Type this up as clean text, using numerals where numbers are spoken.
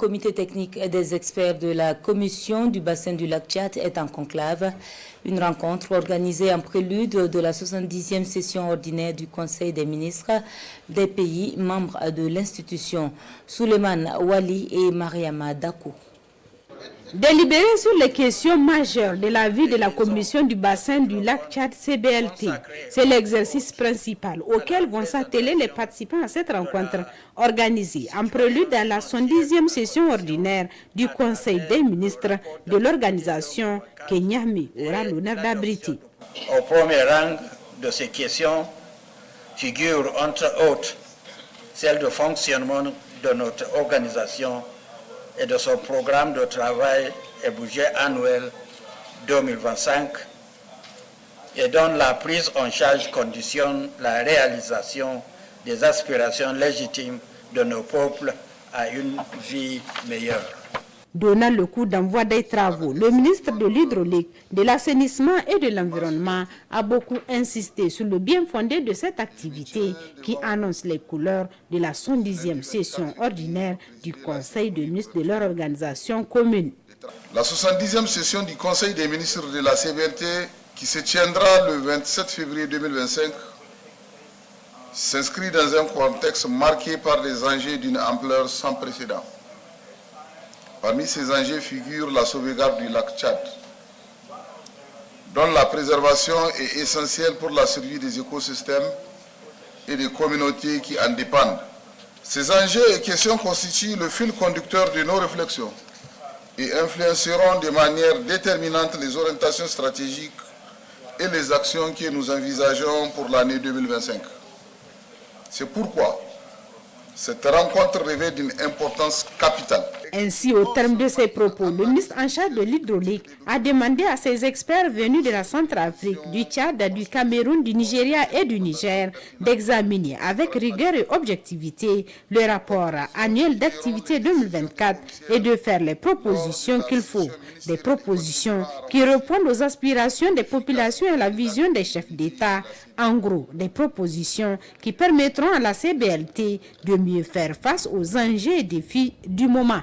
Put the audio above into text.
comité technique et des experts de la commission du bassin du lac Tchad est en conclave. Une rencontre organisée en prélude de la 70e session ordinaire du Conseil des ministres des pays membres de l'institution. Souleymane Wali et Mariama Dakou. Délibérer sur les questions majeures de la vie de la commission du bassin du lac Tchad CBLT, c'est l'exercice principal auquel vont s'atteler les participants à cette rencontre organisée en prélude à la 70e session ordinaire du Conseil des ministres de l'organisation que Niamey aura l'honneur d'abriter. Au premier rang de ces questions figure entre autres celle de fonctionnement de notre organisation et de son programme de travail et budget annuel 2025 et dont la prise en charge conditionne la réalisation des aspirations légitimes de nos peuples à une vie meilleure. Donnant le coup d'envoi des travaux, le ministre de l'Hydraulique, de l'Assainissement et de l'Environnement a beaucoup insisté sur le bien fondé de cette activité qui annonce les couleurs de la 70e session ordinaire du Conseil des ministres de leur organisation commune. La 70e session du Conseil des ministres de la CBLT, qui se tiendra le 27 février 2025, s'inscrit dans un contexte marqué par des enjeux d'une ampleur sans précédent. Parmi ces enjeux figure la sauvegarde du lac Tchad, dont la préservation est essentielle pour la survie des écosystèmes et des communautés qui en dépendent. Ces enjeux et questions constituent le fil conducteur de nos réflexions et influenceront de manière déterminante les orientations stratégiques et les actions que nous envisageons pour l'année 2025. C'est pourquoi cette rencontre revêt d'une importance capitale. Ainsi, au terme de ses propos, le ministre en charge de l'hydraulique a demandé à ses experts venus de la Centrafrique, du Tchad, du Cameroun, du Nigeria et du Niger d'examiner avec rigueur et objectivité le rapport annuel d'activité 2024 et de faire les propositions qu'il faut. Des propositions qui répondent aux aspirations des populations et à la vision des chefs d'État. En gros, des propositions qui permettront à la CBLT de mieux faire face aux enjeux et défis du moment.